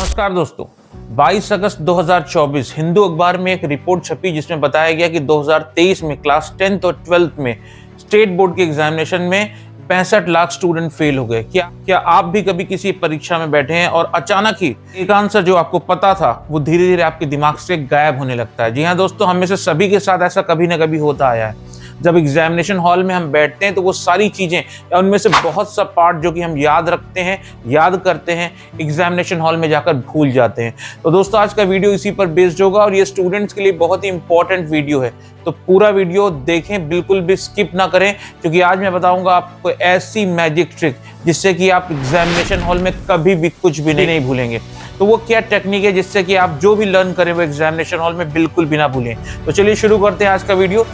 नमस्कार दोस्तों, 22 अगस्त 2024 हिंदू अखबार में एक रिपोर्ट छपी जिसमें बताया गया कि 2023 में क्लास 10th और 12th में स्टेट बोर्ड के एग्जामिनेशन में 65 लाख स्टूडेंट फेल हो गए। क्या आप भी कभी किसी परीक्षा में बैठे हैं और अचानक ही एक आंसर जो आपको पता था वो धीरे धीरे आपके दिमाग से गायब होने लगता है? जी हाँ दोस्तों, हम में से सभी के साथ ऐसा कभी ना कभी होता आया है। जब एग्जामिनेशन हॉल में हम बैठते हैं तो वो सारी चीजें या उनमें से बहुत सा पार्ट जो कि हम याद रखते हैं, याद करते हैं, एग्जामिनेशन हॉल में जाकर भूल जाते हैं। तो दोस्तों, आज का वीडियो इसी पर बेस्ड होगा और ये स्टूडेंट्स के लिए बहुत ही इंपॉर्टेंट वीडियो है। तो पूरा वीडियो देखें, बिल्कुल भी स्किप ना करें, क्योंकि आज मैं बताऊंगा आपको ऐसी मैजिक ट्रिक जिससे कि आप एग्जामिनेशन हॉल में कभी भी कुछ भी नहीं भूलेंगे। तो वो क्या टेक्निक है जिससे कि आप जो भी लर्न करें वो एग्जामिनेशन हॉल में बिल्कुल भी ना भूलें। तो चलिए शुरू करते हैं आज का वीडियो।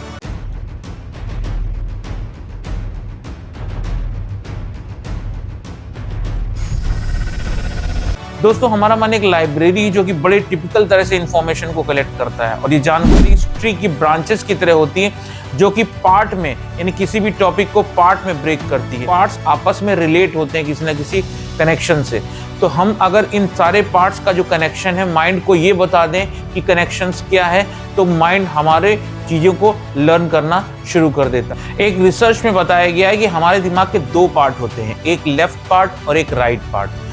दोस्तों, हमारा मन एक लाइब्रेरी जो कि बड़े टिपिकल तरह से इंफॉर्मेशन को कलेक्ट करता है और ये जानकारी इस ट्री की ब्रांचेस की तरह होती है जो कि पार्ट में यानी किसी भी टॉपिक को पार्ट में ब्रेक करती है। पार्ट्स आपस में रिलेट होते हैं किसी न किसी कनेक्शन से। तो हम अगर इन सारे पार्ट्स का जो कनेक्शन है माइंड को ये बता दें कि कनेक्शंस क्या है, तो माइंड हमारे चीज़ों को लर्न करना शुरू कर देता है। एक रिसर्च में बताया गया है कि हमारे दिमाग के दो पार्ट होते हैं, एक लेफ्ट पार्ट और एक right part.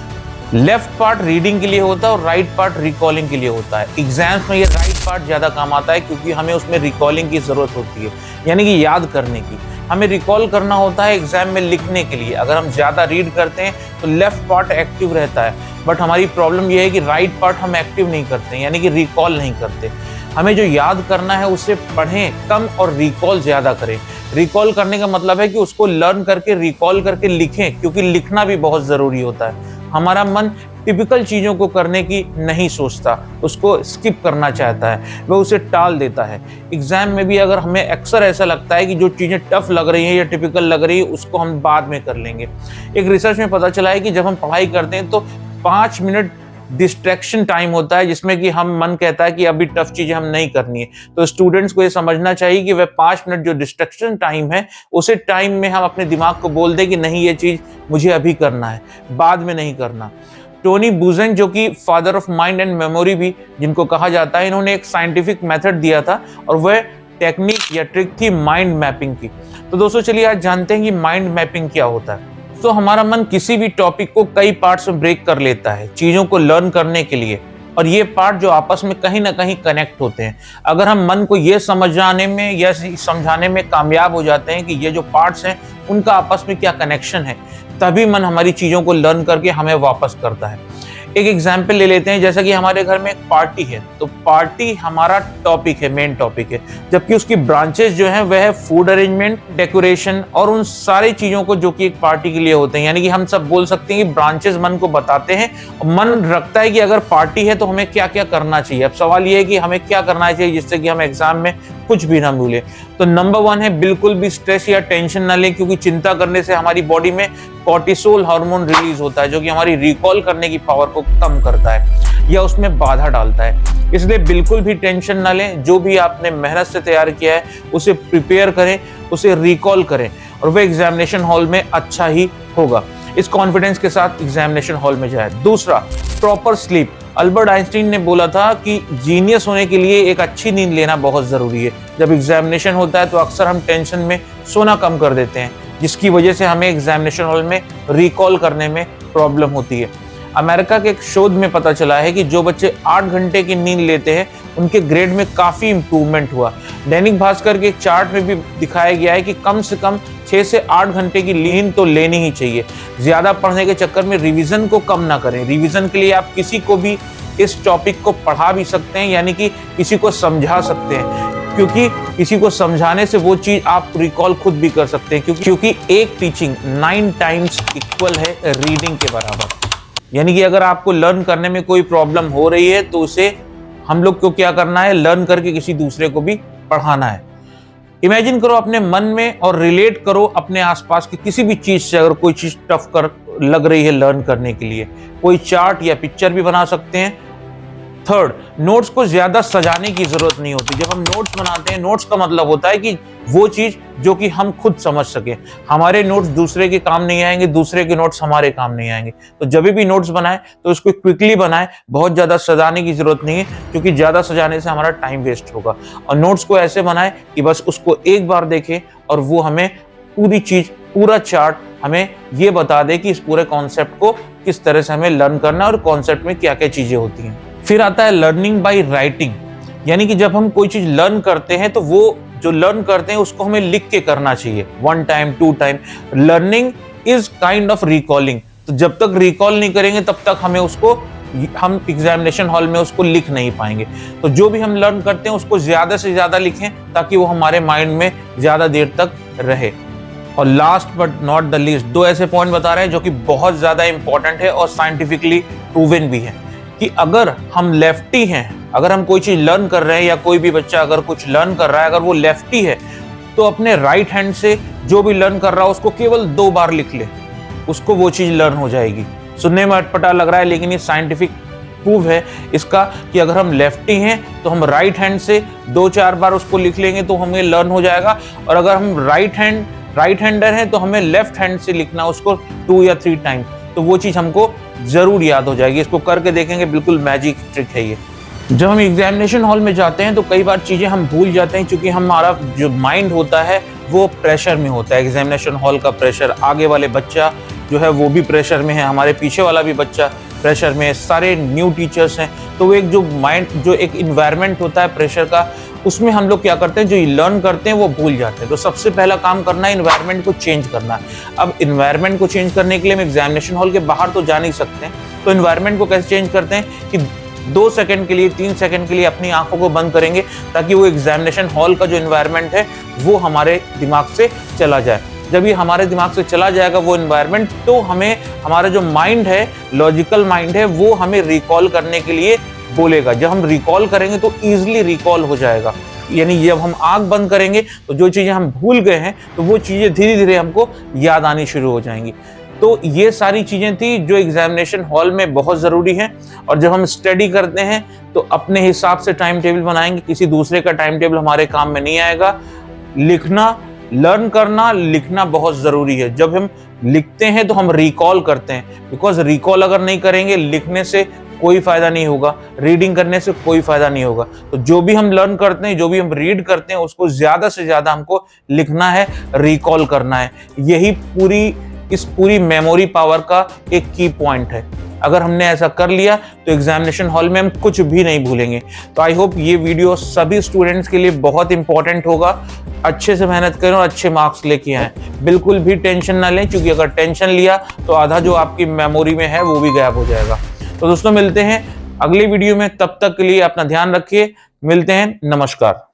Left part reading के लिए होता है और राइट पार्ट रिकॉलिंग के लिए होता है। एग्जाम्स में ये राइट पार्ट ज़्यादा काम आता है क्योंकि हमें उसमें रिकॉलिंग की ज़रूरत होती है, यानी कि याद करने की। हमें रिकॉल करना होता है एग्जाम में लिखने के लिए। अगर हम ज़्यादा रीड करते हैं तो लेफ्ट पार्ट एक्टिव रहता है, बट हमारी प्रॉब्लम यह है कि राइट पार्ट हम एक्टिव नहीं करते, यानी कि रिकॉल नहीं करते। हमें जो याद करना है उसे पढ़ें कम और रिकॉल ज़्यादा करें। रिकॉल करने का मतलब है कि उसको लर्न करके रिकॉल करके लिखें, क्योंकि लिखना भी बहुत ज़रूरी होता है। हमारा मन टिपिकल चीज़ों को करने की नहीं सोचता, उसको स्किप करना चाहता है, वह उसे टाल देता है। एग्जाम में भी अगर हमें अक्सर ऐसा लगता है कि जो चीज़ें टफ लग रही हैं या टिपिकल लग रही है उसको हम बाद में कर लेंगे। एक रिसर्च में पता चला है कि जब हम पढ़ाई करते हैं तो 5 मिनट डिस्ट्रैक्शन टाइम होता है जिसमें कि हम मन कहता है कि अभी टफ चीजें हम नहीं करनी है। तो स्टूडेंट्स को ये समझना चाहिए कि वह 5 मिनट जो डिस्ट्रैक्शन टाइम है उसे टाइम में हम अपने दिमाग को बोल दें कि नहीं, ये चीज मुझे अभी करना है, बाद में नहीं करना। टोनी बुजेन, जो कि father of mind and memory भी जिनको कहा जाता है, इन्होंने एक साइंटिफिक मेथड दिया था और वह टेक्निक या ट्रिक थी माइंड मैपिंग की। तो दोस्तों चलिए आज जानते हैं कि माइंड मैपिंग क्या होता है। तो हमारा मन किसी भी टॉपिक को कई पार्ट्स में ब्रेक कर लेता है चीज़ों को लर्न करने के लिए, और ये पार्ट जो आपस में कहीं ना कहीं कनेक्ट होते हैं। अगर हम मन को ये समझाने में या समझाने में कामयाब हो जाते हैं कि ये जो पार्ट्स हैं उनका आपस में क्या कनेक्शन है, तभी मन हमारी चीज़ों को लर्न करके हमें वापस करता है। एक एग्जाम्पल ले लेते हैं, जैसा कि हमारे घर में एक पार्टी है, तो पार्टी हमारा टॉपिक है, मेन टॉपिक है, जबकि उसकी ब्रांचेस जो हैं वह है फूड अरेंजमेंट, डेकोरेशन और उन सारी चीज़ों को जो कि एक पार्टी के लिए होते हैं। यानी कि हम सब बोल सकते हैं कि ब्रांचेस मन को बताते हैं और मन रखता है कि अगर पार्टी है तो हमें क्या क्या करना चाहिए। अब सवाल ये है कि हमें क्या करना चाहिए जिससे कि हम एग्जाम में कुछ भी ना भूलें। तो नंबर 1 है बिल्कुल भी स्ट्रेस या टेंशन ना लें, क्योंकि चिंता करने से हमारी बॉडी में कॉर्टिसोल हार्मोन रिलीज होता है जो कि हमारी रिकॉल करने की पावर को कम करता है या उसमें बाधा डालता है। इसलिए बिल्कुल भी टेंशन ना लें। जो भी आपने मेहनत से तैयार किया है उसे प्रिपेयर करें, उसे रिकॉल करें और वह एग्जामिनेशन हॉल में अच्छा ही होगा। इस कॉन्फिडेंस के साथ एग्जामिनेशन हॉल में जाए। दूसरा, प्रॉपर स्लीप। अल्बर्ट आइंस्टीन ने बोला था कि जीनियस होने के लिए एक अच्छी नींद लेना बहुत ज़रूरी है। जब एग्जामिनेशन होता है तो अक्सर हम टेंशन में सोना कम कर देते हैं, जिसकी वजह से हमें एग्जामिनेशन हॉल में रिकॉल करने में प्रॉब्लम होती है। अमेरिका के एक शोध में पता चला है कि जो बच्चे 8 घंटे की नींद लेते हैं उनके ग्रेड में काफ़ी इंप्रूवमेंट हुआ। दैनिक भास्कर के एक चार्ट में भी दिखाया गया है कि कम से कम 6 से 8 घंटे की नींद तो लेनी ही चाहिए। ज़्यादा पढ़ने के चक्कर में रिवीजन को कम ना करें। रिवीजन के लिए आप किसी को भी इस टॉपिक को पढ़ा भी सकते हैं, यानी कि किसी को समझा सकते हैं, क्योंकि किसी को समझाने से वो चीज़ आप रिकॉल खुद भी कर सकते हैं, क्योंकि एक टीचिंग 9 टाइम्स इक्वल है रीडिंग के बराबर। यानी कि अगर आपको लर्न करने में कोई प्रॉब्लम हो रही है तो उसे हम लोग को क्या करना है, लर्न करके किसी दूसरे को भी पढ़ाना है। इमेजिन करो अपने मन में और रिलेट करो अपने आसपास की किसी भी चीज़ से। अगर कोई चीज़ टफ कर लग रही है लर्न करने के लिए, कोई चार्ट या पिक्चर भी बना सकते हैं थर्ड, नोट्स को ज्यादा सजाने की जरूरत नहीं होती। जब हम नोट्स बनाते हैं, नोट्स का मतलब होता है कि वो चीज जो कि हम खुद समझ सके। हमारे नोट्स दूसरे के काम नहीं आएंगे, दूसरे के नोट्स हमारे काम नहीं आएंगे। तो जब भी नोट्स बनाए तो उसको क्विकली बनाए, बहुत ज्यादा सजाने की जरूरत नहीं है, क्योंकि ज्यादा सजाने से हमारा टाइम वेस्ट होगा। और नोट्स को ऐसे बनाए कि बस उसको एक बार देखें और वो हमें पूरी चीज, पूरा चार्ट हमें ये बता दे कि इस पूरे कॉन्सेप्ट को किस तरह से हमें लर्न करना है और कॉन्सेप्ट में क्या क्या चीजें होती हैं। फिर आता है लर्निंग बाय राइटिंग, यानी कि जब हम कोई चीज लर्न करते हैं तो वो जो लर्न करते हैं उसको हमें लिख के करना चाहिए, 1 time 2 time. Learning is kind of recalling. तो जब तक रिकॉल नहीं करेंगे तब तक हम एग्जामिनेशन हॉल में उसको लिख नहीं पाएंगे। तो जो भी हम लर्न करते हैं उसको ज्यादा से ज्यादा लिखें ताकि वो हमारे माइंड में ज्यादा देर तक रहे। और last but not the least, 2 ऐसे पॉइंट बता रहे हैं जो कि बहुत ज्यादा इंपॉर्टेंट है और साइंटिफिकली प्रूवन भी है कि अगर हम लेफ्टी हैं, अगर हम कोई चीज लर्न कर रहे हैं या कोई भी बच्चा अगर कुछ लर्न कर रहा है, अगर वो लेफ्टी है तो अपने राइट हैंड से जो भी लर्न कर रहा है उसको केवल 2 बार लिख ले, उसको वो चीज लर्न हो जाएगी। सुनने में अटपटा लग रहा है लेकिन ये साइंटिफिक प्रूव है इसका कि अगर हम लेफ्टी हैं तो हम राइट हैंड से 2-4 बार उसको लिख लेंगे तो हमें लर्न हो जाएगा। और अगर हम राइट हैंडर हैं तो हमें लेफ्ट हैंड से लिखना उसको 2 या 3 टाइम्स, तो वो चीज हमको जरूर याद हो जाएगी। इसको करके देखेंगे, बिल्कुल मैजिक ट्रिक है ये। जब हम एग्जामिनेशन हॉल में जाते हैं तो कई बार चीजें हम भूल जाते हैं, क्योंकि हमारा जो माइंड होता है वो प्रेशर में होता है। एग्जामिनेशन हॉल का प्रेशर, आगे वाले बच्चा जो है वो भी प्रेशर में है, हमारे पीछे वाला भी बच्चा प्रेशर में है, सारे न्यू टीचर्स हैं। तो वो एक जो माइंड, जो एक इन्वायरमेंट होता है प्रेशर का, उसमें हम लोग क्या करते हैं, जो लर्न करते हैं वो भूल जाते हैं। तो सबसे पहला काम करना है इन्वायरमेंट को चेंज करना है। अब इन्वायरमेंट को चेंज करने के लिए हम एग्जामिनेशन हॉल के बाहर तो जा नहीं सकते हैं, तो इन्वायरमेंट को कैसे चेंज करते हैं कि 2 सेकंड के लिए, 3 सेकंड के लिए अपनी आंखों को बंद करेंगे ताकि वो एग्जामिनेशन हॉल का जो इन्वायरमेंट है वो हमारे दिमाग से चला जाए। जब ये हमारे दिमाग से चला जाएगा वो इन्वायरमेंट, तो हमें हमारा जो माइंड है, लॉजिकल माइंड है, वो हमें रिकॉल करने के लिए बोलेगा। जब हम रिकॉल करेंगे तो ईजिली रिकॉल हो जाएगा। यानी जब हम आंख बंद करेंगे तो जो चीजें हम भूल गए हैं तो वो चीजें धीरे धीरे हमको याद आनी शुरू हो जाएंगी। तो ये सारी चीजें थी जो एग्जामिनेशन हॉल में बहुत जरूरी है। और जब हम स्टडी करते हैं तो अपने हिसाब से टाइम टेबल बनाएंगे, किसी दूसरे का टाइम टेबल हमारे काम में नहीं आएगा। लिखना, लर्न करना, लिखना बहुत जरूरी है। जब हम लिखते हैं तो हम रिकॉल करते हैं, बिकॉज रिकॉल अगर नहीं करेंगे, लिखने से कोई फायदा नहीं होगा, रीडिंग करने से कोई फायदा नहीं होगा। तो जो भी हम लर्न करते हैं, जो भी हम रीड करते हैं, उसको ज्यादा से ज्यादा हमको लिखना है, रिकॉल करना है। यही इस पूरी मेमोरी पावर का एक की पॉइंट है। अगर हमने ऐसा कर लिया तो एग्जामिनेशन हॉल में हम कुछ भी नहीं भूलेंगे। तो आई होप ये वीडियो सभी स्टूडेंट्स के लिए बहुत इंपॉर्टेंट होगा। अच्छे से मेहनत करें और अच्छे मार्क्स लेके आएं। बिल्कुल भी टेंशन ना लें, क्योंकि अगर टेंशन लिया तो आधा जो आपकी मेमोरी में है वो भी गायब हो जाएगा। तो दोस्तों मिलते हैं अगली वीडियो में, तब तक के लिए अपना ध्यान रखिए। मिलते हैं, नमस्कार।